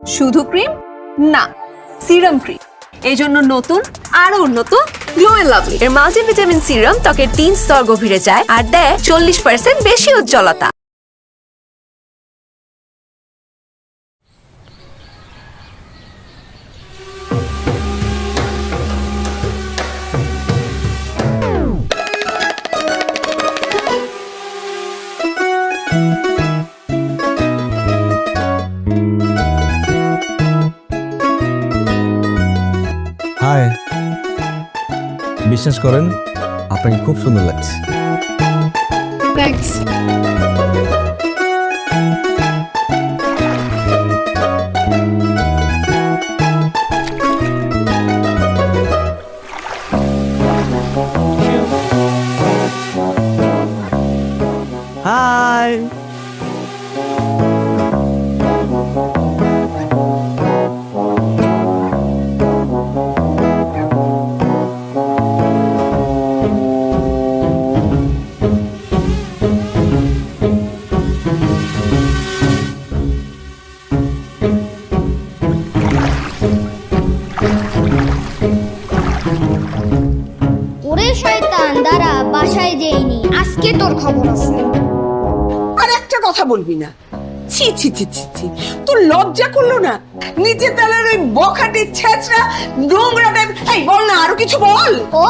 শুধু ক্রিম না, serum cream. এই জন্য নতুন আরো উন্নত গ্লো এন্ড লাভলি এর মাল্টিভিটামিন সিরাম ত্বকের 3 স্তর গভীরে যায় আর দেয় 40% বেশি উজ্জ্বলতা। হাই, বিশ্বাস করেন আপনাকে খুব সুন্দর লাগছে। থ্যাঙ্কস। হাই, ওরে শয়তান, দাঁড়া, বাসায় যেইনি, আজকে তোর খবর আছে। আর একটা কথা বলবি না। ছি ছি ছি ছি ছি, তোর লজ্জা করলো না? নিচে তালের ওই বখাটে ছেঁচড়া নোংরা টাইপ। এই বল না, আরো কিছু বল। ও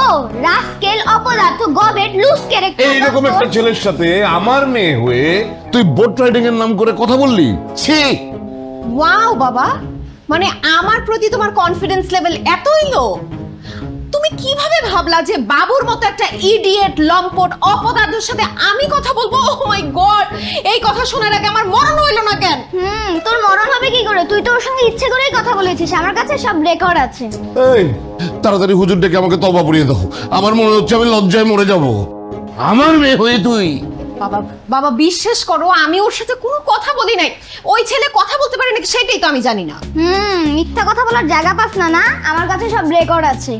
রাস্কেল, অপদার্থ, গবেট, লুজ ক্যারেক্টার। এইরকম একটা ছেলের সাথে আমার মেয়ে হয়ে তুই বোট রাইডিং এর নাম করে কথা বললি? ছি। ওয়াও বাবা, মানে আমার প্রতি তোমার কনফিডেন্স লেভেল এতই লো? তুমি কিভাবে ভাবলা যে বাবুর মতো একটা ইডিয়েট লম্পট অপদার্থের সাথে আমি কথা বলবো? ও মাই গড, এই কথা শোনার আগে আমার মরণ হইলো না কেন? তোর মরণ হবে কি করে? তুই তো ওর সঙ্গে ইচ্ছে করেই কথা বলেছিস, আমার কাছে সব রেকর্ড আছে। এই তাড়াতাড়ি হুজুর ডেকে আমাকে তওবা পড়িয়ে দাও। আমার মনে হচ্ছে আমি লজ্জায় মরে যাব। আমার মেয়ে হয়ে তুই। বাবা বাবা বিশ্বাস করো, আমি ওর সাথে কোনো কথা বলি নাই। ওই ছেলে কথা বলতে পারে নাকি সেটাই তো আমি জানি না। মিথ্যা কথা বলার জায়গা পাস না না? আমার কাছে সব রেকর্ড আছে।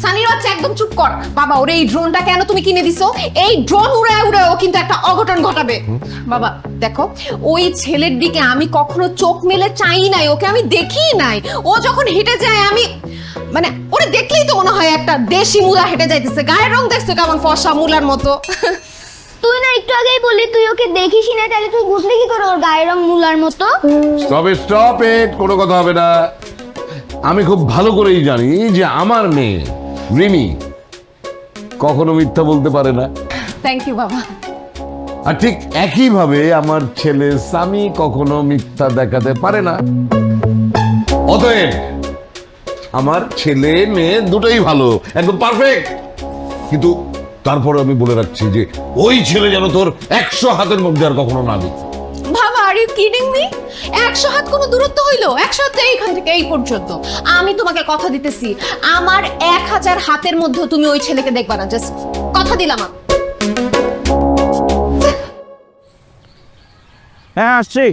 সানির বাচ্চা একদম চুপ কর। বাবা ওরে এই ড্রোনটা কেন তুমি কিনে দিছো? এই ড্রোন উড়ায় উড়ায় ও কিন্তু একটা অঘটন ঘটাবে। বাবা দেখো, ওই ছেলের দিকে আমি কখনো চোখ মেলে চাই নাই, ওকে আমি দেখি নাই। ও যখন হেঁটে যায় আমি মানে ওরে দেখলেই তো মনে হয় একটা দেশি মুলা হেঁটে যাইতেছে। গায়ের রং দেখছো কেমন ফর্সা মুলার মতো। তুই না একটু আগেই বললি তুই ওকে দেখিসই না, তাহলে তুই বুঝলি কি করে ওর গায়ের রং মুলার মতো? স্টপ ইট, কোনো কথা হবে না। আমি খুব ভালো করেই জানি যে আমার মেয়ে রিমি কখনো মিথ্যা বলতে পারে না। থ্যাংক ইউ বাবা। আর ঠিক একইভাবে আমার ছেলে সামি কখনো মিথ্যা দেখাতে পারে না। অতএব আমার ছেলে মেয়ে দুটোই ভালো, একদম পারফেক্ট। কিন্তু তারপরে আমি বলে রাখছি যে ওই ছেলে যেন তোর 100 হাতের মধ্যে আর কখনো না দিই। বাবা আর ইউ কিডিং মি? 100 হাত কোনো দূরত্ব হইলো? 100 হাত এইখান থেকে এই পর্যন্ত। আমি তোমাকে কথা দিতেছি, আমার 1000 হাতের মধ্যে তুমি ওই ছেলেকে দেখবা না। জাস্ট কথা দিলাম। হ্যাঁ আসছি।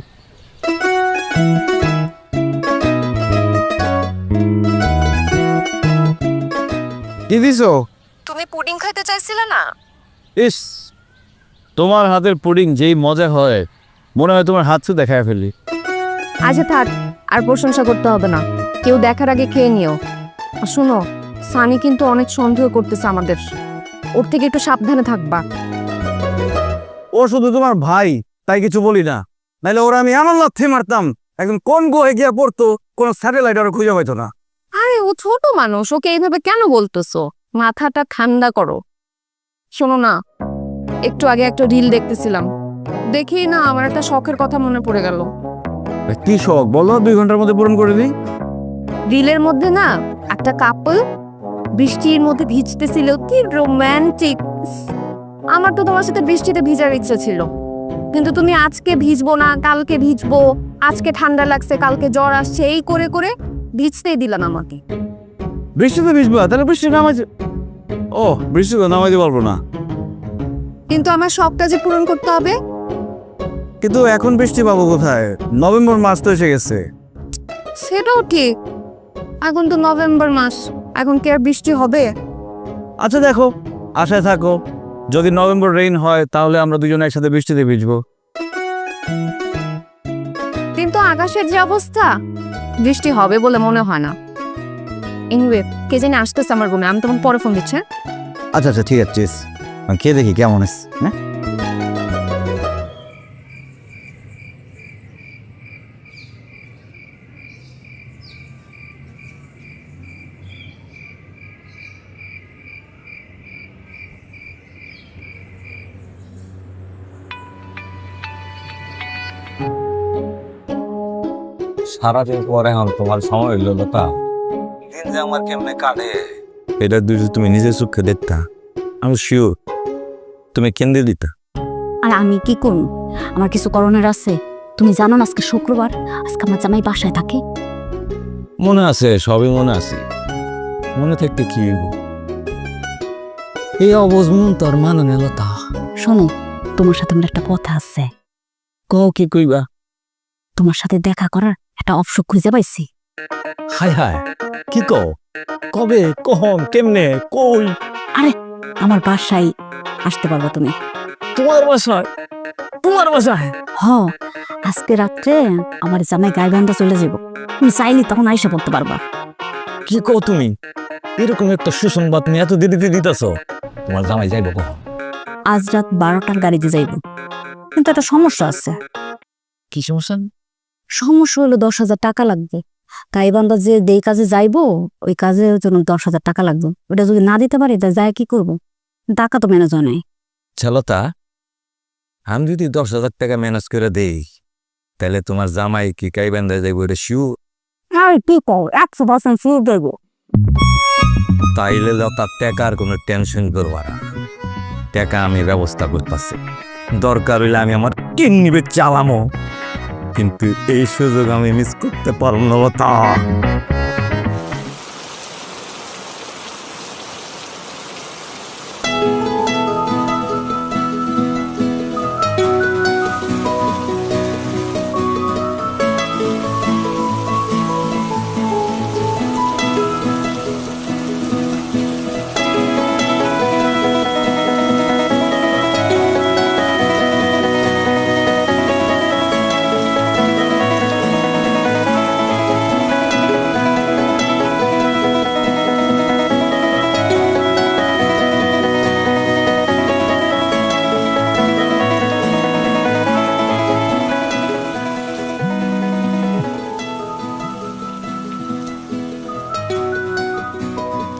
কি দিছো? তুমি পুডিং খাইতে চাইছিলে না? ইস, তোমার হাতের পুডিং যেই মজা হয়, মনে হয় তোমার হাত ছুঁয়ে দেখায় ফেলি। আজ থাক, আর প্রশংসা করতে হবে না। কেউ দেখার আগে খেয়ে নিও। আর শোনো, সানি কিন্তু অনেক সন্দেহ করতেছে আমাদের, ওর থেকে একটু সাবধানে থাকবা। ও শুধু তোমার ভাই, তাই কিছু বলি না। নাইলে ওরা আমি এমন লাথি মারতাম, একদম কোন গোয়ে গিয়ে পড়তো, কোনো স্যাটেলাইট আর খুঁজে পাইতো না। আরে ও ছোট মানুষ, ওকে এইভাবে কেন বলতেছো? মাথাটা ঠান্ডা করো। শোনো না, একটু আগে একটা রিল দেখতেছিলাম, দেখেই না আমার একটা শখের কথা মনে পড়ে গেল। কি শখ বলো, 2 ঘন্টার মধ্যে পূরণ করে দিই। রিলের মধ্যে না একটা কাপল বৃষ্টির মধ্যে ভিজতেছিল, কি রোমান্টিক। আমার তো তোমার সাথে বৃষ্টিতে ভিজার ইচ্ছা ছিল, কিন্তু তুমি আজকে ভিজবো না, কালকে ভিজবো, আজকে ঠান্ডা লাগছে, কালকে জ্বর আসছে, এই করে করে ভিজতেই দিলাম আমাকে। বৃষ্টিতে ভিজবা? তাহলে বৃষ্টি নামাই, ও বৃষ্টিতে নামাইতে পারবো না। কিন্তু আমার শখটা যে পূরণ করতে হবে। কিন্তু এখন বৃষ্টি পাবো কোথায়? নভেম্বর মাস তো এসে গেছে। সেটাও ঠিক, এখন তো নভেম্বর মাস, এখন কি আর বৃষ্টি হবে? আচ্ছা দেখো, আশায় থাকো, যদি নভেম্বর রেইন হয় তাহলে আমরা দুজনে একসাথে বৃষ্টিতে ভিজবো। কিন্তু আকাশের যে অবস্থা, বৃষ্টি হবে বলে মনে হয় না। এনিওয়ে কে জানি আসতেছে আমার রুমে, আমি তোমাকে পরে ফোন দিচ্ছি। আচ্ছা আচ্ছা ঠিক আছে, আমি খেয়ে দেখি কেমন আছে। হ্যাঁ সারাদিন পরে এখন তোমার সময় হইল লতা, দিন যে আমার কেমনে কাটে এটা দুটো তুমি নিজে চোখে দেখতা, আমি শিওর তুমি কেন্দ্রে দিতা। আর আমি কি করব? আমার কিছু করণের আছে। তুমি জানো না আজকে শুক্রবার, আজকে আমার জামাই বাসায় থাকে। মনে আছে, সবই মনে আছে, মনে থাকতে কি হইব? এই অবুঝ মন তোর মানে লতা। শোনো, তোমার সাথে আমার একটা কথা আছে। কও কি কইবা? তোমার সাথে দেখা করার একটা অপশন খুঁজে পাইছি। হায় হায়, কি কও? কবে, কখন, কেমনে, কই? আরে আমার বাসায় আসতে পারবা তুমি? তোমার বাসায়? তোমার বাসায়? হ, আজকে রাত্রে আমার জামাই গাইবান্ধা চলে যাব। তুমি চাইলে তখন আইসা পড়তে পারবা। কি কও তুমি? এরকম একটা সুসংবাদ তুমি এত দেরিতে দিতেছ? তোমার জামাই যাইব কখন? আজ রাত 12টার গাড়িতে যাইব, কিন্তু একটা সমস্যা আছে। কি সমস্যা? সমস্যা হলো 10,000 টাকা লাগবে। গাইবান্ধা যে যেই কাজে যাইবো ওই কাজের জন্য 10,000 টাকা লাগবে। ওটা যদি না দিতে পারি তা যায় কি করবো? টাকা তো ম্যানেজ হয় নাই। চলতা, আমি যদি 10,000 টাকা ম্যানেজ করে দেই তাহলে তোমার জামাই কি গাইবান্ধা যাইব এটা শিওর? আরে কি কও, 100% শিওর দেবো। তাইলে লতা টাকার কোনো টেনশন করবা না, টাকা আমি ব্যবস্থা করতেছি। দরকার হইলে আমি আমার কিডনি বেচে চালামো, কিন্তু এই সুযোগ আমি মিস করতে পারব না লতা।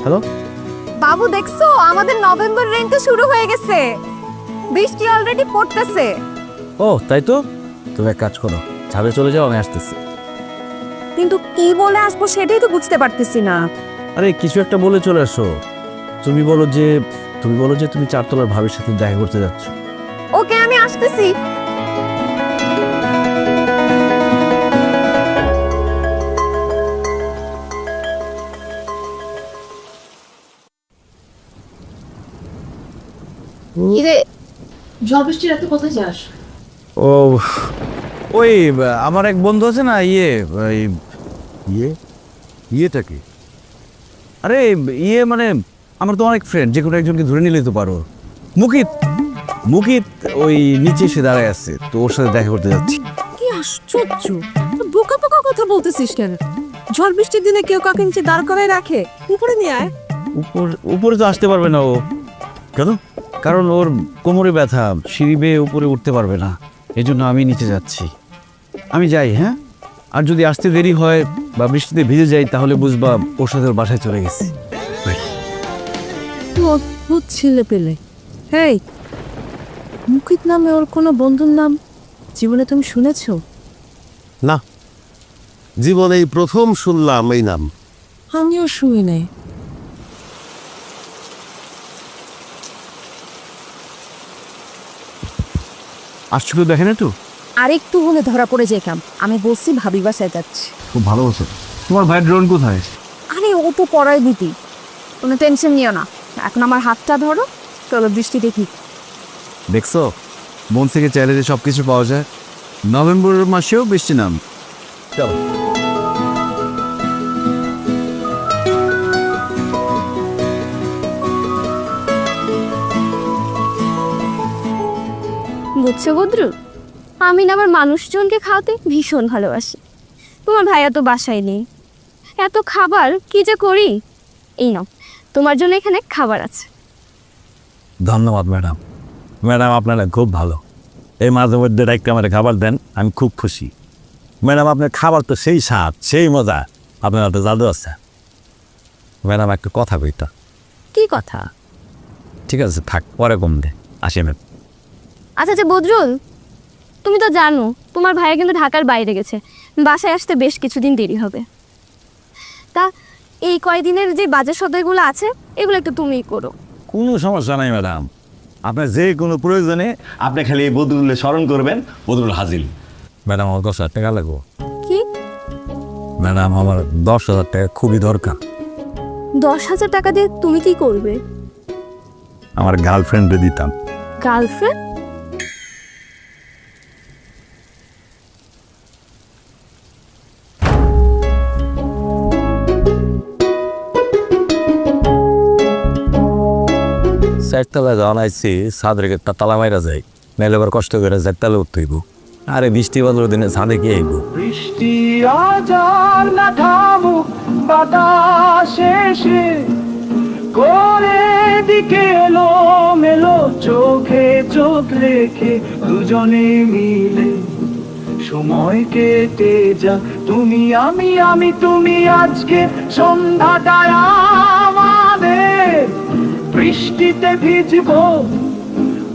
হ্যালো বাবু, দেখছো আমাদের নভেম্বর রেইন তো শুরু হয়ে গেছে, বৃষ্টি অলরেডি পড়তেছে। ও তাই তো, তুমি এক কাজ করো, ছাদে চলে যাও, আমি আসতেছি। কিন্তু কি বলে আসবো সেটাই তো বুঝতে পারতেছি না। আরে কিছু একটা বলে চলে আসো। তুমি বলো যে তুমি 4 তলার ভাবির সাথে দেখা করতে যাচ্ছ। ওকে, আমি আসতেছি। ঝড় বৃষ্টির রাতে কোথায় যাস? ও ওই আমার এক বন্ধু আছে না, ইয়েটা কি? আরে মানে আমার তো অনেক ফ্রেন্ড, যে কোনো একজনকে ধরে নিলে তো পারো। মুকিত ওই নিচে এসে দাঁড়ায় আছে, তো ওর সাথে দেখা করতে যাচ্ছি। কি আশ্চর্য, বোকা বোকা কথা বলতেছিস কেন? ঝড় বৃষ্টির দিনে কেউ কাকে নিচে দাঁড় করায় রাখে? উপরে নিয়ে আয়। উপরে তো আসতে পারবে না ও। কেন? কারণ ওর কোমরে ব্যথা, সিঁড়ি বেয়ে উপরে উঠতে পারবে না, এই জন্য আমি নিচে যাচ্ছি। আমি যাই, হ্যাঁ? আর যদি আসতে দেরি হয় বা বৃষ্টিতে ভিজে যাই তাহলে বুঝবা ওর সাথে ওর বাসায় চলে গেছি। অদ্ভুত ছেলে পেলে। হেই, মুকিত নামে ওর কোনো বন্ধুর নাম জীবনে তুমি শুনেছো? না, জীবনে প্রথম শুনলাম এই নাম। আমিও শুনি নাই। আসছিল দেখেন একটু, আর একটু হলে ধরা পড়ে যেতাম। আমি বলছি ভাবি বাসায় যাচ্ছি। খুব ভালো হচ্ছে। তোমার ভাইয়ের ড্রোন কোথায়? আরে ও তো পড়ায় দিতি, কোনো টেনশন নিও না। এখন আমার হাতটা ধরো, চলো বৃষ্টি দেখি। দেখছো, মন থেকে চাইলে যে সব কিছু পাওয়া যায়। নভেম্বর মাসেও বৃষ্টি নাম। চলো। বুঝছো বদ্রু, আমি না আমার মানুষজনকে খাওয়াতে ভীষণ ভালোবাসি। তোমার ভাইয়া তো বাসায় নেই, এত খাবার কি যে করি। এই নাও, তোমার জন্য এখানে খাবার আছে। ধন্যবাদ ম্যাডাম। ম্যাডাম আপনারা খুব ভালো, এই মাঝে মধ্যে একটা আমার খাবার দেন, আমি খুব খুশি। ম্যাডাম আপনার খাবার তো সেই স্বাদ, সেই মজা, আপনার একটা জাদু আছে। ম্যাডাম একটা কথা কইতা। কি কথা? ঠিক আছে থাক, পরে কম দে, আসি ম্যাম। আচ্ছা আচ্ছা বদরুল, তুমি তো জানো তোমার ভাইয়া কিন্তু ঢাকার বাইরে গেছে, বাসায় আসতে বেশ কিছুদিন দেরি হবে। তা এই কয়দিনের যে বাজার সদাইগুলো আছে এগুলো একটু তুমিই করো। কোনো সমস্যা নাই ম্যাডাম, আপনার যে কোনো প্রয়োজনে আপনি খালি এই বদরুলের স্মরণ করবেন, বদরুল হাজির। ম্যাডাম আমার 10,000 টাকা লাগবো। কি? ম্যাডাম আমার 10,000 টাকা খুবই দরকার। 10,000 টাকা দিয়ে তুমি কি করবে? আমার গার্লফ্রেন্ডে দিতাম। গার্লফ্রেন্ড? চারতলায় যখন আইসি ছাদের একটা তালা মাইরা যায়, নাইলে আবার কষ্ট করে চারতলা উঠতে হইব। আরে বৃষ্টি বাদলের দিনে ছাদে কি আইব? বৃষ্টি আজার না থামুক বাতাসে এসে, করে দিকে এলো মেলো চোখে চোখ রেখে দুজনে মিলে সময় কেটে যা। তুমি আমি আমি তুমি, আজকে সন্ধ্যাটা আমাদের বৃষ্টিতে ভিজবো,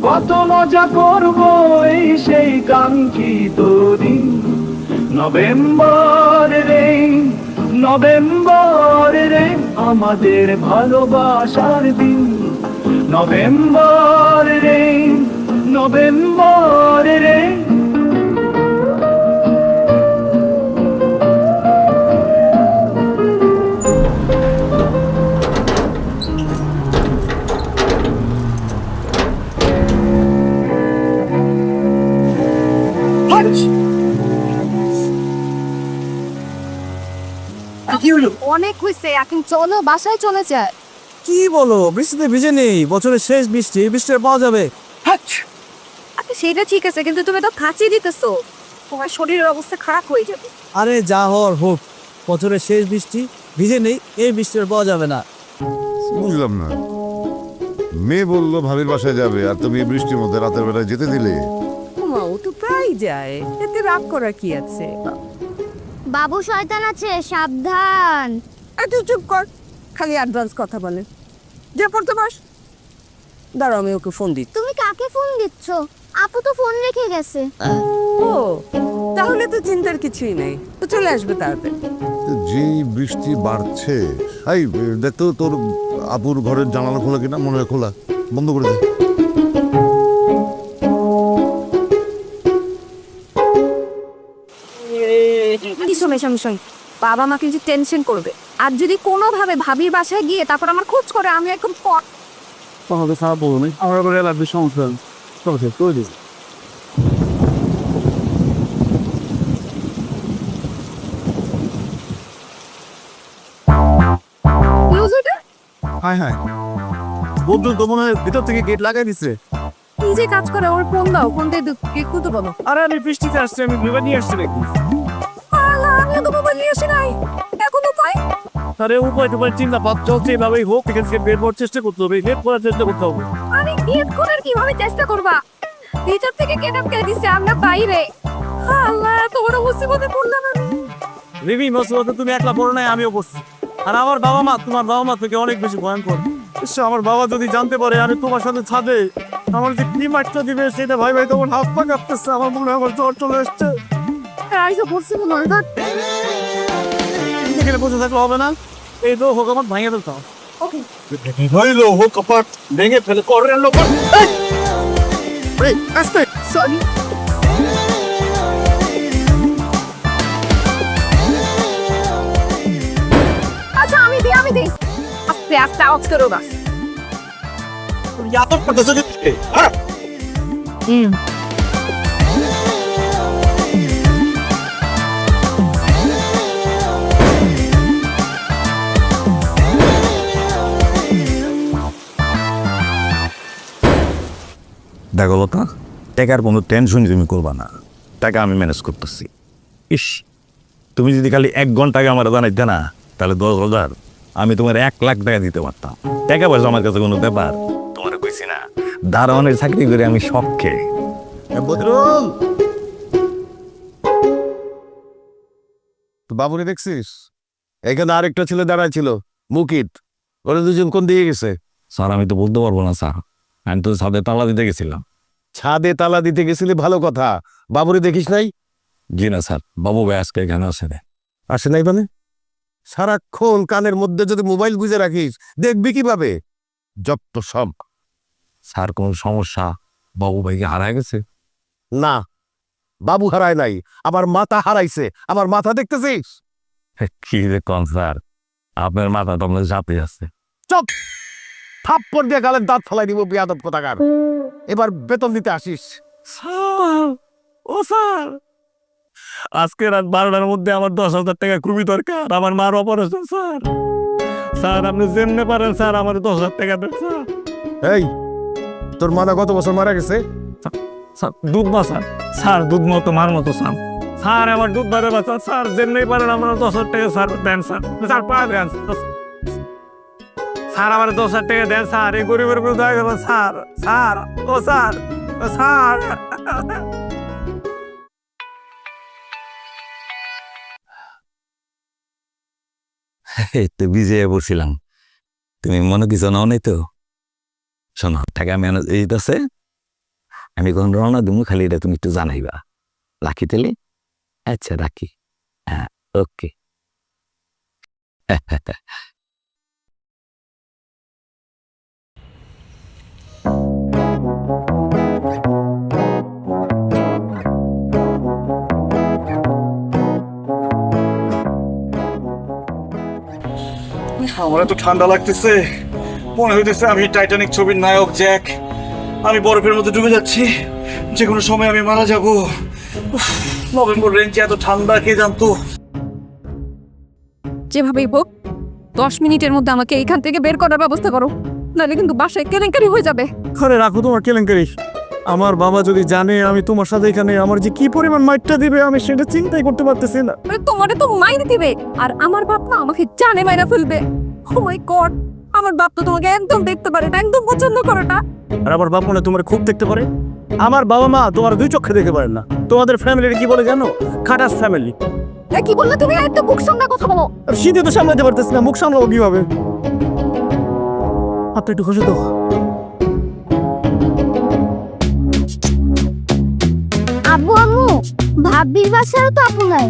কত মজা করবো এই সেই কাঙ্ক্ষিত দিন। নভেম্বর রে নভেম্বর রে আমাদের ভালোবাসার দিন। নভেম্বর রে নভেম্বর রে। অনেক হয়েছে, এখন চলো বাসায় চলে যায়। কি বলো, বৃষ্টিতে ভিজে নেই, বছরের শেষ বৃষ্টি, বৃষ্টি পাওয়া যাবে। আচ্ছা সেটা ঠিক আছে, কিন্তু তুমি তো খাঁচি দিতেছো, তোমার শরীরের অবস্থা খারাপ হয়ে যাবে। আরে যা হওয়ার হোক, বছরের শেষ বৃষ্টি, ভিজে নেই, এই বৃষ্টির পাওয়া যাবে না। বুঝলাম না, মেয়ে বললো ভাবির বাসায় যাবে আর তুমি এই বৃষ্টির মধ্যে রাতের বেলায় যেতে দিলে? ও তো প্রায় যায়, এতে রাগ করা কি আছে? বাবু শয়তান আছে, সাবধান। একটু চুপ কর, খালি অ্যাডভান্স কথা বলে। যা পড়তে বাস। দাঁড়াও আমি ওকে ফোন দিই। তুমি কাকে ফোন দিচ্ছ? আপু তো ফোন রেখে গেছে। ও তাহলে তো চিন্তার কিছুই নেই, তো চলে আসবে তাড়াতাড়ি। যেই বৃষ্টি বাড়ছে, এই দেখতো তোর আপুর ঘরের জানালা খোলা কিনা, মনে হয় খোলা, বন্ধ করে দে। বাবা মা কিন্তু টেনশন করবে, আর যদি কোনোভাবে ভাবির বাসায় গিয়ে তারপর আমার খোঁজ করে, আমি একদম তাহলে খারাপ বলবো না, আমার আবার লাগবে সমস্যা। হাই হাই, বদরুল তো মনে হয় ভিতর থেকে গেট লাগাই দিচ্ছে। কি যে কাজ করে, ওর ফোন দাও, ফোন দিয়ে গেট খুলতে বলো। আরে আমি বৃষ্টিতে আসছি, আমি বিমান নিয়ে আসছি নাকি? আমিও তো মোবাইল নিয়ে আসি নাই, এখন উপায়? আরে উপায় তোমার চিন্তা ভাব চলছে, এভাবেই হোক, এখান থেকে বের হওয়ার চেষ্টা করতে হবে, হেল্প করার চেষ্টা করতে হবে। আরে গেট খোলার কিভাবে চেষ্টা করবা? ভিতর থেকে গেট আটকে দিছে, আমরা বাইরে। আল্লাহ, এত বড় মুসিবতে পড়লাম আমি। রিমি, মুসিবতে তুমি একলা পড়ো নাই, আমিও পড়ছি। আর আমার বাবা মা তোমার বাবা মা থেকে অনেক বেশি ভয়ঙ্কর। আমার বাবা যদি জানতে পারে আমি তোমার সাথে ছাদে, আমার যে কি মাঠটা দিবে সেটা ভাই ভাই তোমার হাত পা কাঁপতেছে, আমার মনে হয় আমার জ্বর চলে এসছে। এখানে বসে থাকলে হবে না, এই তো হোক আমার ভাঙে দিতাম। হইলো হোক কপাট ভেঙে ফেলে করেন লোক। সরি। আচ্ছা আমি দিই আস্তে আস্তে আওয়াজ করো বাস। याद करতেছো কি? দেখো লতা, টাকার কোনো টেনশন তুমি করবা না, টাকা আমি ম্যানেজ করতেছি। ইস, তুমি যদি খালি 1 ঘন্টা আগে আমার জানাইতে না, তাহলে 10,000 আমি তোমার 1 লাখ টাকা দিতে পারতাম। টাকা পয়সা আমার কাছে কোনো ব্যাপার, তোমার কইছি না দারোয়ানের চাকরি করে আমি শখে। বদরুল, তো বাবুরে দেখছিস? এখানে আরেকটা ছেলে দাঁড়ায় ছিল, মুকিত। ওরা দুজন কোন দিকে গেছে? স্যার আমি তো বলতে পারবো না স্যার, আমি তো ছাদে তালা দিতে গেছিলাম। ছাদে তালা দিতে গেছিলি ভালো কথা, বাবুরে দেখিস নাই? জি না স্যার, বাবু ভাই আজকে এখানে আসে না। আসে নাই মানে? সারাক্ষণ কানের মধ্যে যদি মোবাইল গুঁজে রাখিস দেখবি কিভাবে? যত সব। স্যার কোন সমস্যা? বাবু ভাইকে হারায় গেছে? না, বাবু হারায় নাই, আমার মাথা হারাইছে। আমার মাথা দেখতেছিস? কি দেখুন স্যার, আপনার মাথা তো আপনার চাপে আছে। চপ, থাপ্পড় দিয়ে গালের দাঁত ফেলাই দিব বেয়াদব কোথাকার। এবার বেতন দিতে আসিস। স্যার, ও স্যার, আজকে রাত 12টার মধ্যে আমার 10,000 টাকা খুবই দরকার, আমার মার অপারেশন। স্যার স্যার আপনি যেমনে পারেন স্যার আমার 10,000 টাকা দেন স্যার। এই, তোর মাথা কত বছর মারা গেছে? স্যার দুধ মা স্যার, স্যার দুধ মতো মার মতো স্যার। স্যার আমার দুধ বাড়ে বাচ্চা স্যার, যেমনি পারেন আমার 10,000 টাকা স্যার দেন স্যার। স্যার পা দেন স্যার, আমার 10,000 টাকা দেন স্যার, এই গরিবের উপর দয়া করবেন স্যার। স্যার, ও স্যার, ও স্যার। তো বিজয়ে বলছিলাম, তুমি মনে কিছু নাও নাই তো? শোনো, টাকা আমি এইটাছে, আমি কোন রওনা তুমি খালি এটা তুমি একটু জানাইবা। রাখি তাহলে? আচ্ছা রাখি, হ্যাঁ ওকে। আমার তো ঠান্ডা লাগতেছে, মনে হইতেছে আমি টাইটানিক ছবির নায়ক জ্যাক। আমি বরফের মধ্যে ডুবে যাচ্ছি, যে কোনো সময় আমি মারা যাব। নভেম্বর রেঞ্জে এত ঠান্ডা, কে জানতো? যেভাবেই হোক 10 মিনিটের মধ্যে আমাকে এইখান থেকে বের করার ব্যবস্থা করো, নাহলে কিন্তু বাসায় কেলেঙ্কারি হয়ে যাবে। আরে রাখো তোমার কেলেঙ্কারি। আমার বাবা যদি জানে আমি তোমার সাথে এখানে, আমার যে কি পরিমাণ মাইরটা দিবে আমি সেটা চিন্তাই করতে পারতেছি না। তোমারে তো মাইর দিবে, আর আমার বাপ না আমাকে জানে মাইরা ফেলবে। ও মাই গড, আমার বাপ তো তোমাকে একদম দেখতে পারে না, একদম পছন্দ করে না। আর আমার বাপ মনে তোমার খুব দেখতে পারে। আমার বাবা মা তোমার 2 চোখে দেখতে পারেন না। তোমাদের ফ্যামিলির কি বলে জানো? খাটাস ফ্যামিলি। কি বললে তুমি? একদম মুখ সামনে কথা বলো। আর শীতে তো সামলাতে পারতেছি না, মুখ সামলাবো কিভাবে? আপনি একটু খুশি তো? আব্বু আম্মু, ভাবির বাসায় তো আপু নাই।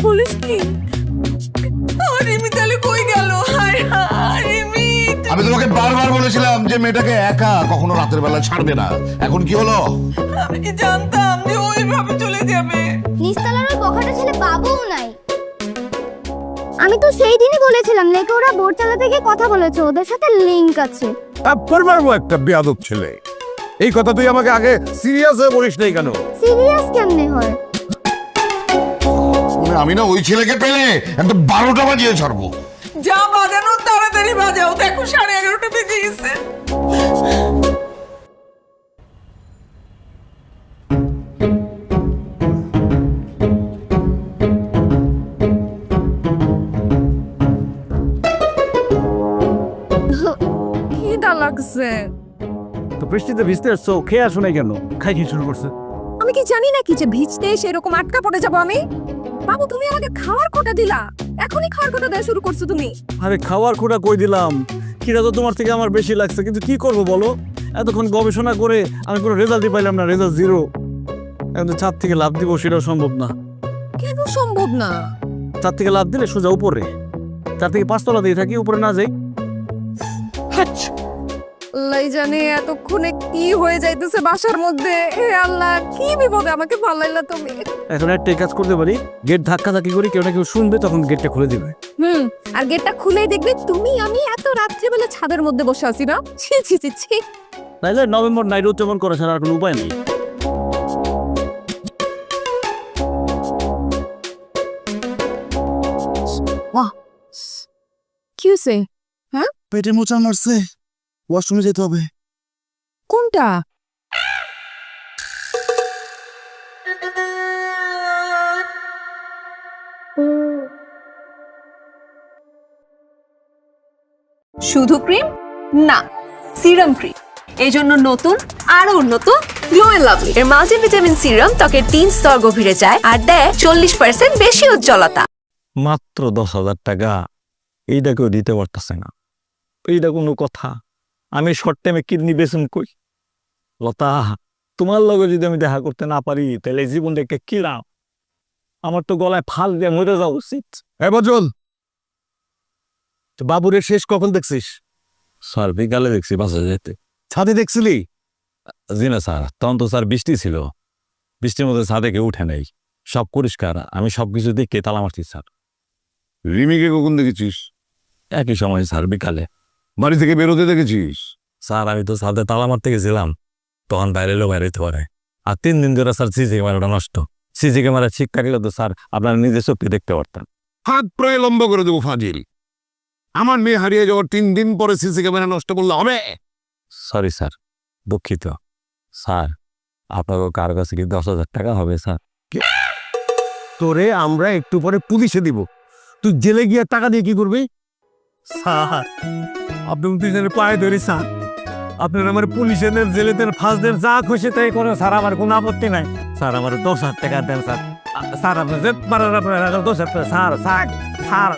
বলিস কি? রিমি তাহলে কই গেল? হায় হায় রিমি। আমি তোমাকে বারবার বলেছিলাম যে মেয়েটাকে একা কখনো রাতের বেলা ছাড়বে না। এখন কি হলো? আমি কি জানতাম যে ওইভাবে চলে যাবে? নিস্তালার ওই বখাটা ছেলে বাবুও নাই। আমি তো সেই দিনই বলেছিলাম নাকি ওরা বোট চালাতে গিয়ে কথা বলেছে, ওদের সাথে লিংক আছে। পারবো একটা বেয়াদব ছেলে। এই কথা তুই আমাকে আগে সিরিয়াস হয়ে বলিস নাই কেন? সিরিয়াস কেমনে হয়? আমি না ওই ছেলেকে পেলে একদম 12টা বাজিয়ে ছাড়বো। যা বাজানো তাড়াতাড়ি বাজাও, দেখো 11:30 বেজে গেছে। খিদা লাগছে। তো বৃষ্টিতে ভিজতে আসছো, খেয়ে আসো নাই কেন? খাই খেয়ে শুরু করছে। আমি কি জানি নাকি যে ভিজতে সেরকম আটকা পড়ে যাবো আমি? বাবু তুমি আমাকে খাওয়ার কোটা দিলা, এখনই খাওয়ার কোটা দেওয়া শুরু করছো তুমি। আরে খাওয়ার খোটা কই দিলাম? খিদা তো তোমার থেকে আমার বেশি লাগছে, কিন্তু কি করবো বলো? এতক্ষণ গবেষণা করে আমি কোনো রেজাল্টই পাইলাম না, রেজাল্ট 0। এখন ছাদ থেকে লাভ দিব সেটাও সম্ভব না। কেন সম্ভব না? ছাদ থেকে লাভ দিলে সোজা উপরে, 4 থেকে 5 তলা দিয়ে থাকি, উপরে না যাই। আল্লাহ জানে এতক্ষণে কি হয়ে যাইতেছে বাসার মধ্যে। হে আল্লাহ, কি বিপদে আমাকে ফালাইলা তুমি। এখন একটাই কাজ করতে পারি, গেট ধাক্কাধাক্কি করি, কেউ না কেউ শুনবে, তখন গেটটা খুলে দিবে। আর গেটটা খুলেই দেখবে তুমি আমি এত রাত্রিবেলা ছাদের মধ্যে বসে আছি না। ছি ছি ছি ছি। তাইলে নভেম্বর নাইট উদযাপন করা ছাড়া আর কোনো উপায় নেই। কি হয়েছে? হ্যাঁ, পেটে মোচা মারছে, ওয়াশরুমে যেতে হবে। কোনটা? শুধু ক্রিম না, সিরাম ক্রিম। এই জন্য নতুন আরো উন্নত গ্লো এন্ড লাভলি এর মাল্টিভিটামিন সিরাম ত্বকের 3 স্তর গভীরে যায় আর দেয় 40% বেশি উজ্জ্বলতা। মাত্র 10,000 টাকা, এইটা কেউ দিতে পারতেছে না। এইটা কোনো কথা? আমি শর্ট টাইমে কিডনি বেচুন কই? লতা, তোমার লগে যদি আমি দেখা করতে না পারি তাহলে জীবনটাকে কি লাভ? আমার তো গলায় ফাল দিয়ে মরে যাওয়া উচিত। বজল, বাবুরের শেষ কখন দেখছিস? স্যার বিকালে দেখছি বাসে যেতে। ছাদে দেখছিলি? জি না স্যার, তখন তো স্যার বৃষ্টি ছিল, বৃষ্টির মধ্যে ছাদে কেউ উঠে নেই, সব পরিষ্কার। আমি সবকিছু দেখে তালা মারছি স্যার। রিমিকে কখন দেখেছিস? একই সময় স্যার বিকালে। বাড়ি থেকে বেরোতে দেখেছিস? স্যার আমি তো ছাদে তালা মারতে গেছিলাম, তখন বাইরে এলেও বাইরে হতে পারে। আর 3 দিন ধরে স্যার সিসি ক্যামেরাটা নষ্ট। সিসি ক্যামেরা ঠিক থাকলে তো স্যার আপনারা নিজের চোখে দেখতে পারতেন। হাত প্রায় লম্বা করে দেবো ফাজিল। আমার মেয়ে হারিয়ে যাওয়ার 3 দিন পরে সিসি ক্যামেরা নষ্ট করলে হবে? সরি স্যার, দুঃখিত। স্যার আপনার কার কাছে কি 10,000 টাকা হবে স্যার? তোরে আমরা একটু পরে পুলিশে দিব, তুই জেলে গিয়ে টাকা দিয়ে কি করবি? স্যার আপনি দুজনের পায়ে ধরি স্যার, আপনার আমার পুলিশের জেলেদের ফাঁসদের যা খুশি তাই করে স্যার, আমার কোনো আপত্তি নাই। স্যার আমার 10,000 টাকা দেন স্যার। স্যার আপনি যে পারেন আপনার 10,000 টাকা স্যার। স্যার স্যার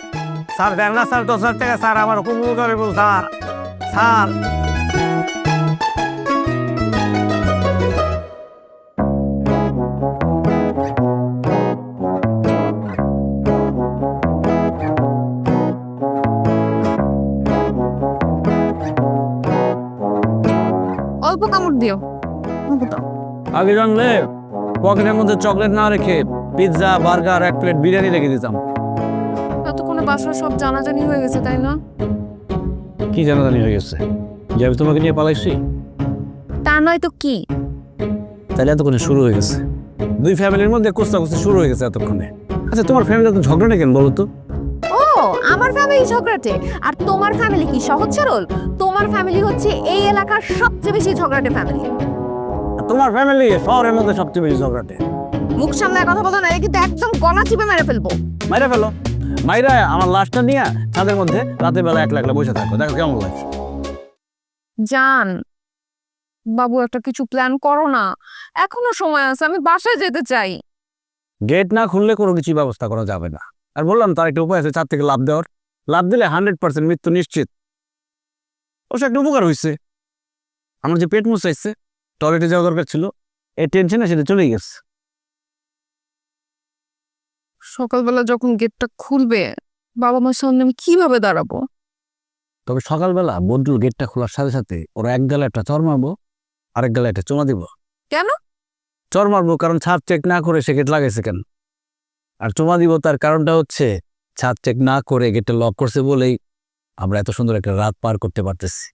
স্যার দেন না স্যার 10,000 টাকা স্যার, আমার খুব উপকার হইব স্যার। স্যার অল্প কামড় দিও। আগে জানলে পকেটের মধ্যে চকলেট না রেখে পিৎজা, বার্গার, 1 প্লেট বিরিয়ানি রেখে দিতাম। এতক্ষণে বাসার সব জানাজানি হয়ে গেছে তাই না? কি জানাজানি হয়ে গেছে? যে আমি তোমাকে নিয়ে পালাইছি? তা নয় তো কি? তাহলে এতক্ষণে শুরু হয়ে গেছে, 2 ফ্যামিলির মধ্যে কোস্তাকুস্তি শুরু হয়ে গেছে এতক্ষণে। আচ্ছা তোমার ফ্যামিলি তো ঝগড়া কেন বলো তো? ও আমার ফ্যামিলি ঝগড়াটে, আর তোমার ফ্যামিলি কি সহজ সরল? তোমার ফ্যামিলি হচ্ছে এই এলাকার সবচেয়ে বেশি ঝগড়াটে ফ্যামিলি। তোমার ফ্যামিলি শহরের মধ্যে সবচেয়ে বেশি ঝগড়াটে। মুখ সামনে কথা বলো না, কিন্তু একদম গলা চিপে মেরে ফেলবো। মাইরা ফেলো, মাইরা আমার লাশটা নিয়ে ছাদের মধ্যে রাতের বেলা একলা একলা বসে থাকো, দেখো কেমন লাগে। জান বাবু একটা কিছু প্ল্যান করো না, এখনো সময় আছে, আমি বাসায় যেতে চাই। গেট না খুললে কোনো কিছু ব্যবস্থা করা যাবে না। আর বললাম তার একটা উপায় আছে, ছাদ থেকে লাফ দেওয়ার। লাফ দিলে 100% মৃত্যু নিশ্চিত। অবশ্য একটা উপকার হয়েছে, আমার যে পেট মুছাইছে, টয়লেটে যাওয়া দরকার ছিল, এই টেনশনে সেটা চলেই গেছে। সকালবেলা যখন গেটটা খুলবে বাবা মার সামনে আমি কিভাবে দাঁড়াবো? তবে সকালবেলা বন্ধুর গেটটা খোলার সাথে সাথে ওরা এক গালে একটা চর মারবো, আরেক গালে একটা চুমা দিব। কেন চর মারবো? কারণ ছাদ চেক না করে সে গেট লাগাইছে কেন। আর চুমা দিব তার কারণটা হচ্ছে ছাদ চেক না করে গেটটা লক করছে বলেই আমরা এত সুন্দর একটা রাত পার করতে পারতেছি।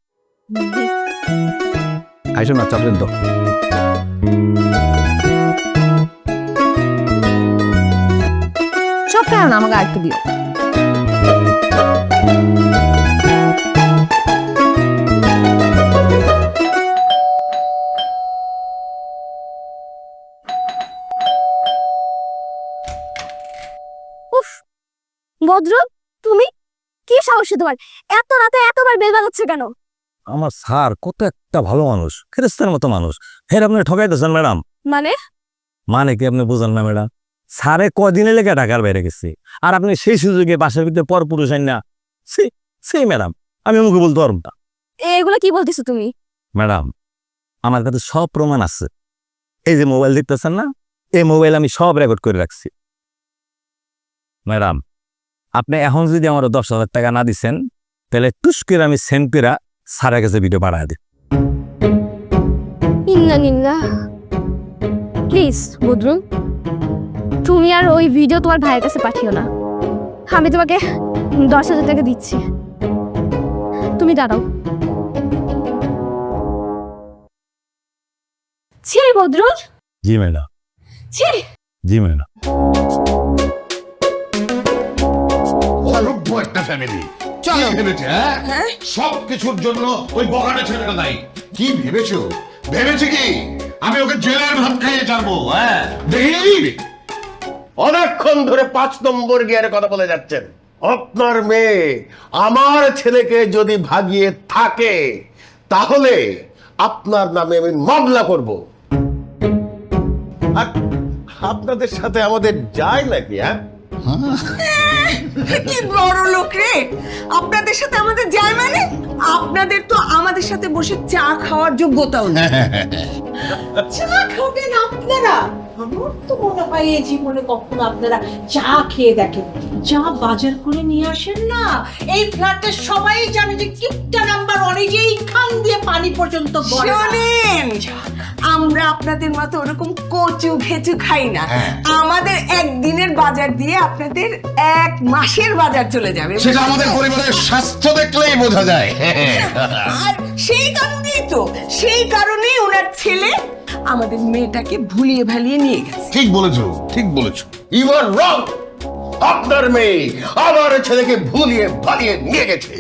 আইসো না, চকলেট দাও। সব কেন আমাকে আরেকটু দিও। উফ ভদ্র, তুমি কি সাহস তোমার? এত রাতে এতবার বেল বাজাচ্ছে কেন? আমার স্যার কত একটা ভালো মানুষ, খ্রিস্টানের মতো মানুষ, ফের আপনি ঠকাইতেছেন ম্যাডাম। মানে মানে কি আপনি বুঝেন না ম্যাডাম? স্যারে কদিনে লেগে ঢাকার বাইরে গেছে, আর আপনি সেই সুযোগে বাসার ভিতরে পর পুরুষ আইন না। সেই ম্যাডাম আমি মুখে বলতে পারব না। এগুলো কি বলতেছো তুমি? ম্যাডাম আমার কাছে সব প্রমাণ আছে। এই যে মোবাইল দেখতেছেন না, এই মোবাইল আমি সব রেকর্ড করে রাখছি। ম্যাডাম আপনি এখন যদি আমার 10,000 টাকা না দিচ্ছেন তাহলে টুস করে আমি সেন্টপিরা স্যারের কাছে ভিডিও পাঠায় দিই। প্লিজ বদরুল, তুমি আর ওই ভিডিও তোমার ভাইয়ের কাছে পাঠিও না। আমি তোমাকে 10,000 টাকা দিচ্ছি, তুমি দাঁড়াও। ছি বদরুল। জি ম্যাডাম। ছি। জি ম্যাডাম। অসভ্য একটা ফ্যামিলি। কি ভেবেছে? হ্যাঁ, সব কিছুর জন্য ওই বগাটা ছেলেটা নাই। কি ভেবেছো? ভেবেছে কি আমি ওকে জেলের ভাত খাইয়ে ছাড়বো? হ্যাঁ দেখি, অনেকক্ষণ ধরে 5 নম্বর গিয়ারে কথা বলে যাচ্ছেন। আপনার মেয়ে আমার ছেলেকে যদি ভাগিয়ে থাকে তাহলে আপনার নামে আমি মামলা করব। আর আপনাদের সাথে আমাদের যায় নাকি? হ্যাঁ, কি বড় লোক রে, আপনাদের সাথে আমাদের যায় মানে? আপনাদের তো আমাদের সাথে বসে চা খাওয়ার যোগ্যতাও নেই। চা খাবেন আপনারা? আমার তো মনে হয় এই জীবনে কখনো আপনারা চা খেয়ে দেখেন। যা বাজার করে নিয়ে আসেন না, এই ফ্ল্যাটের সবাই জানে যে কিপটা নাম্বার ওয়ান, এই যে এইখান দিয়ে পানি পর্যন্ত গড়ে। শোনেন, আমরা আপনাদের মতো ওরকম কচু ঘেচু খাই না। আমাদের একদিনের বাজার দিয়ে আপনাদের 1 মাসের বাজার চলে যাবে। সেটা আমাদের পরিবারের স্বাস্থ্য দেখলেই বোঝা যায়। আর সেই কারণেই ওনার ছেলে আমাদের মেয়েটাকে ভুলিয়ে ভালিয়ে নিয়ে গেছে। ঠিক বলেছো, ঠিক বলেছো। You are wrong. আপনার মেয়ে আমার ছেলেকে ভুলিয়ে ভালিয়ে নিয়ে গেছে।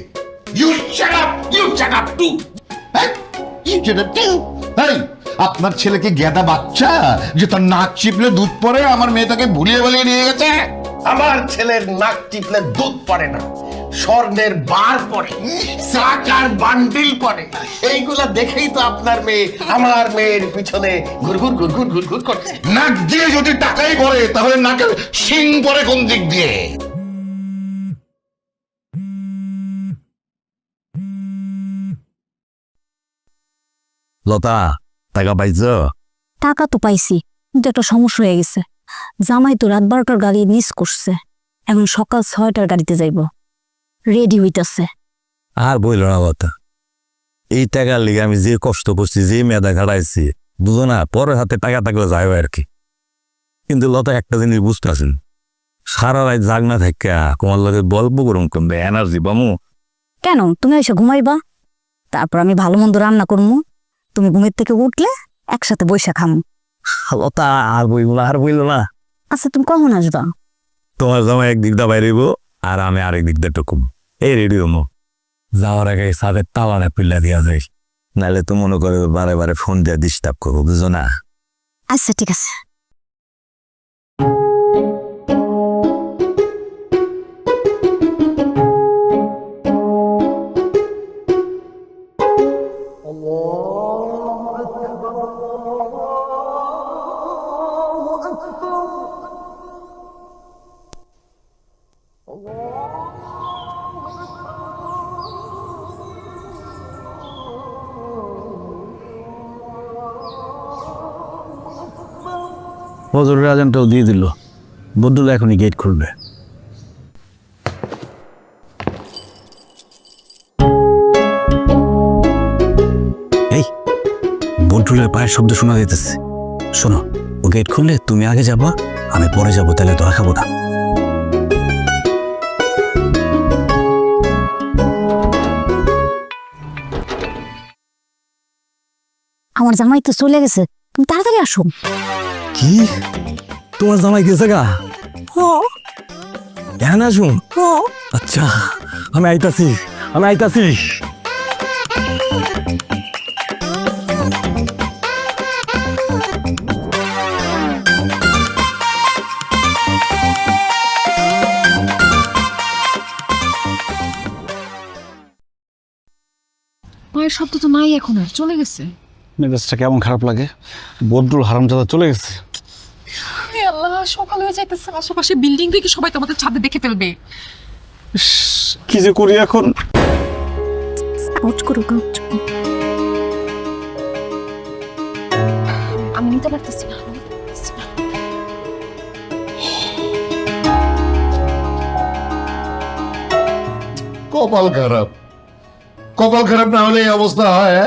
You shut up, you shut up too. You shut up too. এই, আপনার ছেলেকে গেদা বাচ্চা যে তার নাক চিপলে দুধ পড়ে আমার মেয়েটাকে ভুলিয়ে ভালিয়ে নিয়ে গেছে? আমার ছেলের নাক টিপলে দুধ পড়ে না, স্বর্ণের বার পড়ে, চাকার বান্ডিল পড়ে। এইগুলা দেখেই তো আপনার মেয়ে আমার মেয়ের পিছনে ঘুরঘুর ঘুরঘুর ঘুরঘুর করছে। নাক দিয়ে যদি টাকাই পড়ে তাহলে নাকের শিং পড়ে কোন দিক দিয়ে? লতা, টাকা পাইছ? টাকা তো পাইছি, কিন্তু একটা সমস্যা হয়ে গেছে। জামাই তো রাত 12টার গাড়ি মিস করছে, এখন সকাল 6টার গাড়িতে যাইব, রেডি হইতাছে। আর বইল না লতা, এই টাকার লিগে আমি যে কষ্ট করছি, যে মেধা খাটাইছি, বুঝো না, পরের হাতে টাকা থাকলে যাই আর কি। কিন্তু লতা একটা জিনিস বুঝতে আছেন, সারা রাত জাগ না থাকে তোমার লগে গল্প করুন কমবে এনার্জি পামু। কেন তুমি এসে ঘুমাইবা, তারপর আমি ভালো মন্দ রান্না করবো, তুমি ঘুমের থেকে উঠলে একসাথে বৈশা খামু। লতা আর বইল না, আর বইল না। আচ্ছা তুমি কখন আসবা? তোমার জামাই একদিক দা বাইরেব আর আমি আরেক দিক দিয়ে টুকুম। এই রেডি হমো, যাওয়ার আগে সাদের তালাটা পিল্লা দিয়া যাই, নাহলে তো মনে করে বারে বারে ফোন দিয়ে ডিস্টার্ব করবো, বুঝো না? আচ্ছা ঠিক আছে। ফজরের আজানটাও দিয়ে দিল, বদরুল এখনই গেট খুলবে। এই বদরুলের পায়ের শব্দ শোনা যেতেছে, শোনো, ও গেট খুললে তুমি আগে যাবা, আমি পরে যাবো, তাহলে তো রাখাবো না। আমার জামাই তো চলে গেছে, তুমি তাড়াতাড়ি আসো। কি তোমার জামাই গেছে গা? এখন আসুন। আচ্ছা আমি আইতাছি, আমি আইতাছি। মায়ের শব্দ তো নাই এখন, আর চলে গেছে। মেজাজটা কেমন খারাপ লাগে, বদরুল হারামজাদা চলে গেছে। আল্লাহ, সকাল হয়ে যাইতেছে, আশেপাশে বিল্ডিং থেকে সবাই তো আমাদের ছাদে দেখে ফেলবে। কি যে করি এখন? আমি নিতে পারতেছি না। কপাল খারাপ, কপাল খারাপ না হলে এই অবস্থা হয়?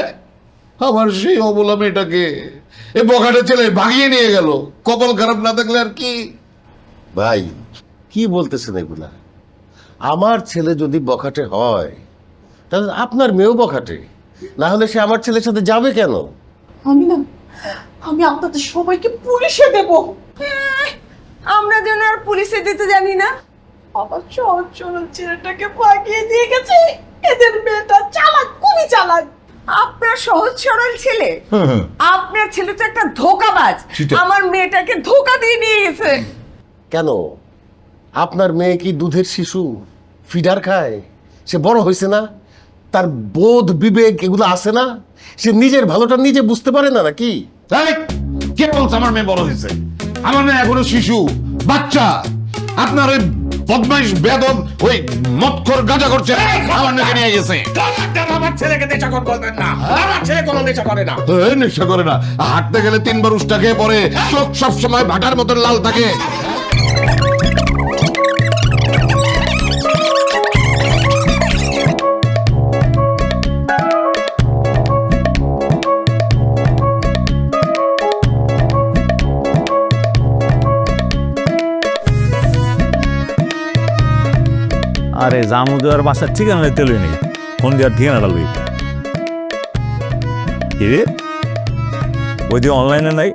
আমার সেই অবলা মেয়েটাকে এ বখাটে ছেলে ভাগিয়ে নিয়ে গেল। কপাল খারাপ না থাকলে আর কি? ভাই কি বলতেছেন এগুলা? আমার ছেলে যদি বখাটে হয় তাহলে আপনার মেয়েও বখাটে, না হলে সে আমার ছেলের সাথে যাবে কেন? আমি আপনাদের সবাইকে পুলিশে দেব। আমরা যেন আর পুলিশে দিতে জানি না। আমার সহজ সরল ছেলেটাকে ভাগিয়ে দিয়ে গেছে, এদের মেয়েটা চালাক, খুবই চালাক। আপনার সহজ সরল ছেলে? আপনার ছেলে তো একটা ধোঁকাবাজ, আমার মেয়েটাকে ধোঁকা দিয়ে নিয়ে গেছে। কেন? আপনার মেয়ে কি দুধের শিশু? ফিডার খায়? সে বড় হয়েছে না? তার বোধ বিবেক এগুলো আছে না? সে নিজের ভালোটা নিজে বুঝতে পারে না নাকি? কে বলছে আমার মেয়ে বড় হয়েছে? আমার মেয়ে এখনো শিশু, বাচ্চা। আপনার ওই বদমাইশ বেদব ওই মদখোর গাঁজা করছে আমার মেয়েকে নিয়ে গেছে। আমার ছেলেকে নেশাখোর বলবেন না, আমার ছেলে কোনো নেশা করে না। নেশা করে না, হাঁটতে গেলে 3 বার উষ্টা খেয়ে পড়ে, চোখ সবসময় ভাটার মতন লাল থাকে। আরে জামু দেওয়ার বাসার ঠিকানা তেল নেই, ফোন দেওয়ার ঠিকানাটা লই। রে ওই যে অনলাইনে নাই?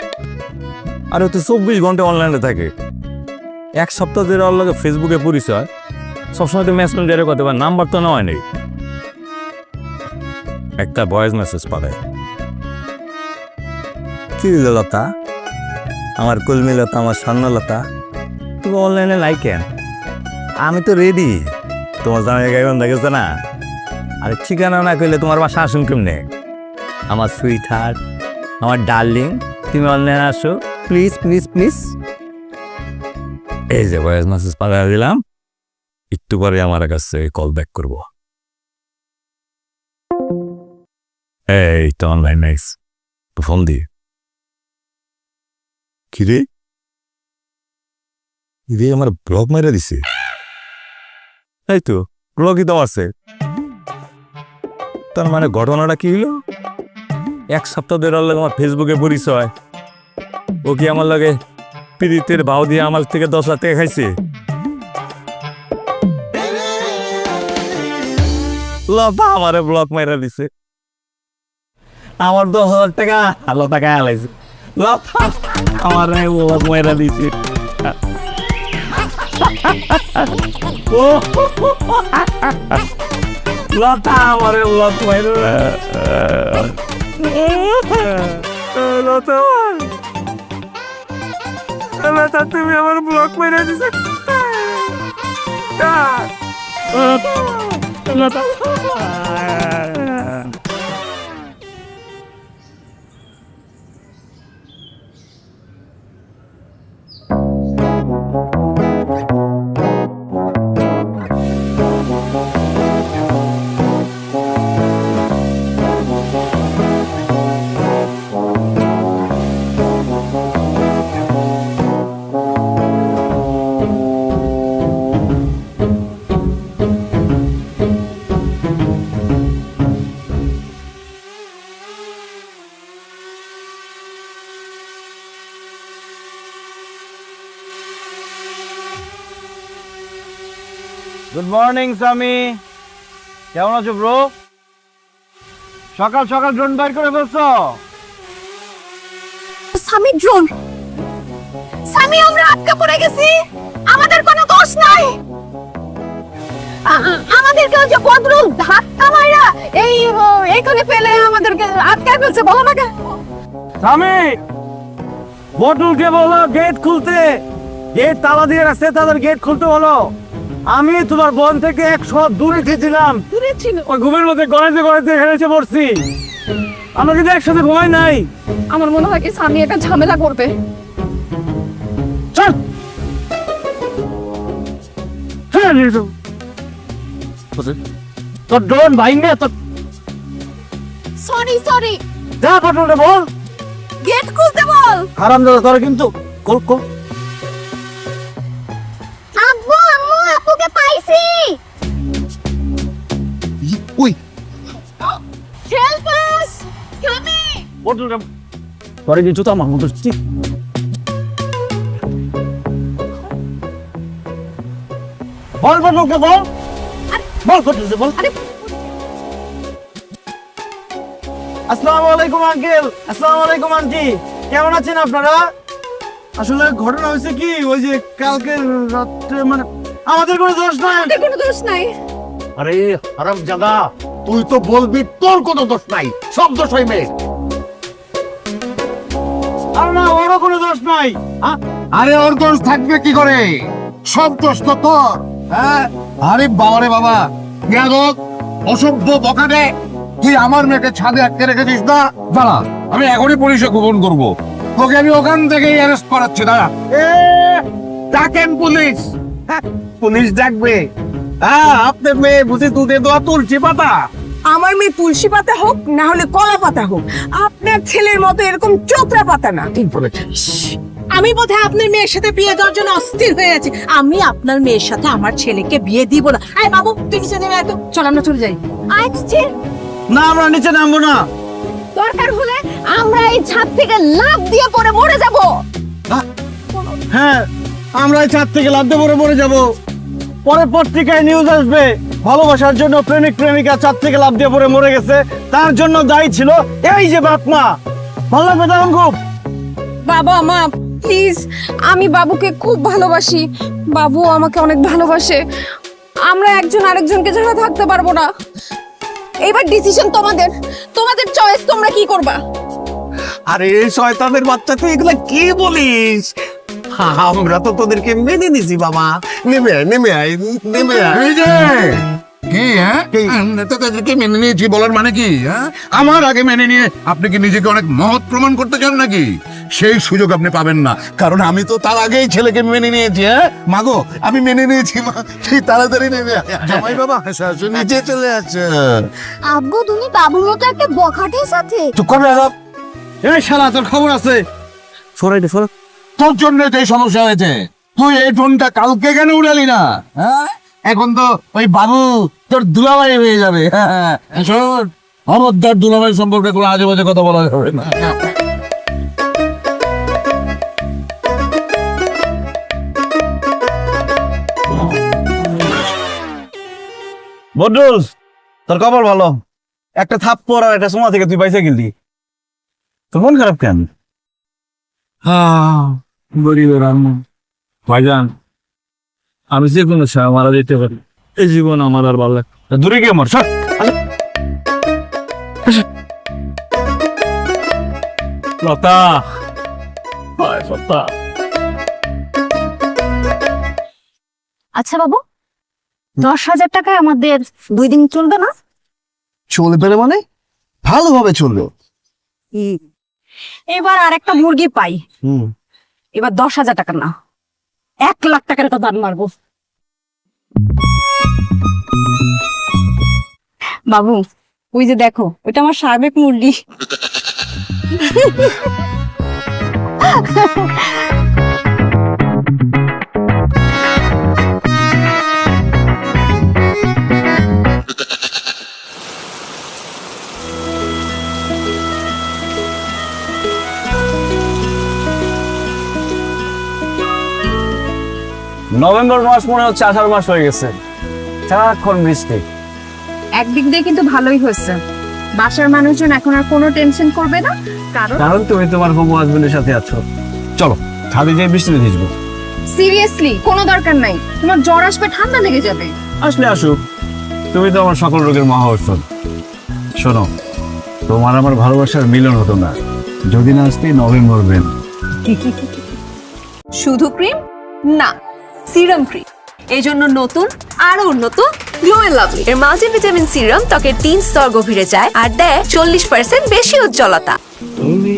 আরে ও তো 24 ঘন্টা অনলাইনে থাকে। 1 সপ্তাহ ধরে ওর লগে ফেসবুকে পরিচয়, সবসময় তো মেসেঞ্জারে কথা বলে, নাম্বার তো নেওয়া নেই। একটা ভয়েস মেসেজ পাঠায়, কি লতা, আমার কুলমি লতা, আমার স্বর্ণলতা, তুমি অনলাইনে নাই কেন? আমি তো রেডি, তোমার জামাই গাইবান দেখেছে না? আরে ঠিকানা না কইলে তোমার বাসা আসুন কেমনে? আমার সুইট হার্ট, আমার ডার্লিং, তুমি অনলাইনে আসো প্লিজ প্লিজ প্লিজ। এই যে ভয়েস মেসেজ পাঠিয়ে দিলাম, একটু পরে আমার কাছে কল ব্যাক করবো। এই তো অনলাইন নাইস, তো ফোন দি। কি রে, আমার ব্লগ মেরে দিছে। এই তো ব্লগই তো আছে। তার মানে ঘটনাটা কি হলো? 1 সপ্তাহ ধরে আমার ফেসবুকে পরিচয়, ও কি আমার লাগে পীড়িতের ভাও দিয়ে আমার থেকে 10 লাখ টাকা খাইছে। লতা আমারে ব্লগ মেরে দিছে, আমার 10,000 টাকা লতা গায়ে লাইছে। লতা আমারে ব্লগ মেরে দিছে। লতা আমারে ব্লগ মেরে, লতা লতা তুমি আমার ব্লগ মেরে দিছে। লতা গুড মর্নিং স্বামী, কেমন আছো ব্রো? সকাল সকাল ড্রোন বাইর করে ফেলছো। স্বামী ড্রোন, স্বামী আমরা আটকা পড়ে গেছি, আমাদের কোনো দোষ নাই। আমাদেরকে যে বদরুল ধাক্কা মাইরা এইখানে ফেলে আমাদেরকে আটকায় ফেলছে, বলো না কেন? স্বামী বদরুলকে বলো গেট খুলতে, গেট তালা দিয়ে রাখছে, তাদের গেট খুলতে বলো। আমি তোমার বোন থেকে 100 দূরে ছিলাম, দূরে ছিল, ওই ঘুমের মধ্যে গড়াইতে গড়াইতে এখানে এসে পড়ছি। আমরা কিন্তু একসাথে ঘুমাই নাই। আমার মনে হয় কি স্বামী একটা ঝামেলা করবে। চল তোর ড্রোন ভাইঙ্গে তোর। সরি সরি, যা বদরুলকে বল গেট খুলতে বল। হারামজাদা তোরা কিন্তু কল কল। আব্বু আম্মু আপুকে পাইছি। ওই হেল্প আস স্বামী। বদরুলকে তোরা কিন্তু তো আমার মতো ঠিক। বল বদরুলকে বল, বল বদরুলকে বল। আসসালামু আলাইকুম আঙ্কেল, আসসালামু আলাইকুম আন্টি, কেমন আছেন আপনারা? আসলে ঘটনা হয়েছে কি, ওই যে কালকে রাত্রে, মানে আমাদের কোনো দোষ নাই, আমাদের কোনো দোষ নাই। আরে হারামজাদা, তুই তো বলবি তোর কোনো দোষ নাই, সব দোষ ওই মেয়ের। আর না, ওরও কোনো দোষ নাই। আরে ওর দোষ থাকবে কি করে? সব দোষ তো তোর। হ্যাঁ? আরে বাবারে বাবা, বেয়াদব, অসভ্য বখাটে, তুই আমার মেয়েকে ছাদে আটকে রেখেছিস না? দাঁড়া, আমি এখনই পুলিশে খবর করবো। তোকে আমি ওখান থেকেই অ্যারেস্ট করাচ্ছি, দাঁড়া। ডাকেন পুলিশ। পুলিশ ডাকবে? আপনার মেয়ে বুঝি দুধে দোয়া তুলসী পাতা? আমার মেয়ে তুলসী পাতা হোক না হলে কলা পাতা হোক, আপনার ছেলের মতো এরকম চোতরা পাতা না। ঠিক বলেছিস। আমি বোধহয় আপনার মেয়ের সাথে বিয়ে দেওয়ার জন্য অস্থির হয়ে আছি। আমি আপনার মেয়ের সাথে আমার ছেলেকে বিয়ে দিব না। আয় বাবু, তুই নিচে নেমে আয় তো। চল আমরা চলে যাই। আচ্ছা না, আমরা নিচে নামবো না। দরকার হলে আমরা এই ছাদ থেকে লাফ দিয়ে পড়ে মরে যাব। হ্যাঁ, আমরা এই ছাদ থেকে লাফ দিয়ে পড়ে মরে যাব। পরে পত্রিকায় নিউজ আসবে, ভালোবাসার জন্য প্রেমিক প্রেমিকা ছাদ থেকে লাফ দিয়ে পড়ে মরে গেছে, তার জন্য দায়ী ছিল এই যে বাপ মা। ভালো লাগবে তখন খুব। বাবা মা প্লিজ, আমি বাবুকে খুব ভালোবাসি, বাবু আমাকে অনেক ভালোবাসে। আমরা একজন আরেকজনকে ছাড়া থাকতে পারবো না। এবার ডিসিশন তোমাদের, তোমাদের চয়েস, তোমরা কি করবা? আরে শয়তানের বাচ্চা, তুই এগুলা কি বলিস? আমরা তো তোদেরকে মেনে নিছি বাবা। নেমে আয়, নেমে আয়, নেমে আয়। এই যে কি, হ্যাঁ, তোদেরকে মেনে নিয়েছি বলার মানে কি? হ্যাঁ, আমার আগে মেনে নিয়ে আপনি কি নিজেকে অনেক মহৎ প্রমাণ করতে চান নাকি? সেই সুযোগ আপনি পাবেন না, কারণ আমি তো তার আগেই ছেলেকে মেনে নিয়েছি। হ্যাঁ মাগো, আমি মেনে নিয়েছি মা, তুই তাড়াতাড়ি নেমে জামাই বাবা নিচে চলে আসছে। আব্বু, তুমি বাবুর মতো একটা বখাটের সাথে। চুপ করবে আলাপ। এই শালা, তোর খবর আছে? সরাইতে সরা। তোর জন্য তো এই সমস্যা হয়েছে। তুই এই ফোনটা কালকে কেন উড়ালি না? হ্যাঁ, এখন তো ওই বাবু তোর দুলাভাই হয়ে যাবে। হ্যাঁ, শোন, খবরদার দুলাভাই সম্পর্কে কোনো আজে বাজে কথা বলা যাবে না। বদরুল, তোর খবর ভালো? একটা থাপ্পড় আর একটা সময় থেকে তুই পয়সা গেলি, তোর মন খারাপ কেন? গরিবের আম্মু ভাইজান, আমি যে কোনো সময় মারা যেতে পারি, এই জীবন আমার আর ভালো লাগে। দূরে গিয়ে মর, সর। লতা, লতা। আচ্ছা বাবু, 10,000 টাকায় আমাদের 2 দিন চলবে না? চলবে না মানে? ভালোভাবে চলবে। এবার আর একটা মুরগি পাই, এবার 10,000 টাকা না, 1 লাখ টাকার একটা দান মারবো। বাবু, ওই যে দেখো, ওইটা আমার সাবেক মুরগি। নভেম্বর মাস মনে হচ্ছে 18 মাস হয়ে গেছে, সারাক্ষণ বৃষ্টি। একদিক দিয়ে কিন্তু ভালোই হয়েছে, বাসার মানুষজন এখন আর কোনো টেনশন করবে না, কারণ তুমি তোমার হবু হাজবেন্ডের সাথে আছো। চলো ছাদে যাই, বৃষ্টিতে ভিজবো। সিরিয়াসলি কোনো দরকার নাই, তোমার জ্বর আসবে, ঠান্ডা লেগে যাবে। আসলে আসুক, তুমি তো আমার সকল রোগের মহা ঔষধ। শোনো, তোমার আমার ভালোবাসার মিলন হতো না যদি না আসতে নভেম্বর বেন। শুধু ক্রিম না, সিরাম ক্রিম। এই জন্য নতুন আরো উন্নত গ্লো এন্ড লাভলি এর মাল্টিভিটামিন সিরাম ত্বকের 3 স্তর গভীরে যায় আর দেয় 40% বেশি উজ্জ্বলতা। তুমি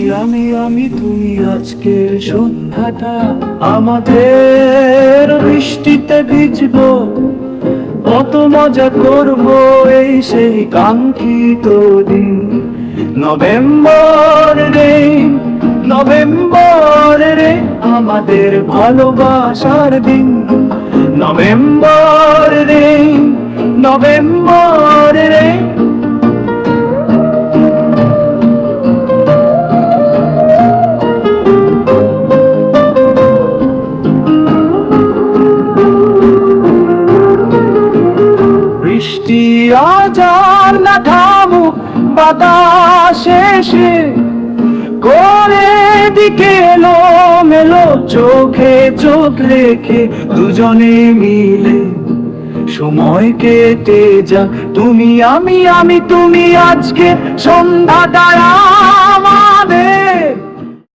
আমি তুমি আজকের সন্ধ্যাটা আমাদের বৃষ্টিতে ভিজবো, কত মজা করবো এই সেই কাঙ্ক্ষিত দিন। নভেম্বর রে, নভেম্বর রে, আমাদের ভালোবাসার দিন। নভেম্বর রে, নভেম্বর রে। বৃষ্টি আজ আর না থামুক, বাতাস এসে করে দিকে এলো মেলো, চোখে চোখ রেখে দুজনে মিলে সময় কেটে যাক। তুমি আমি তুমি আজকে সন্ধ্যাটা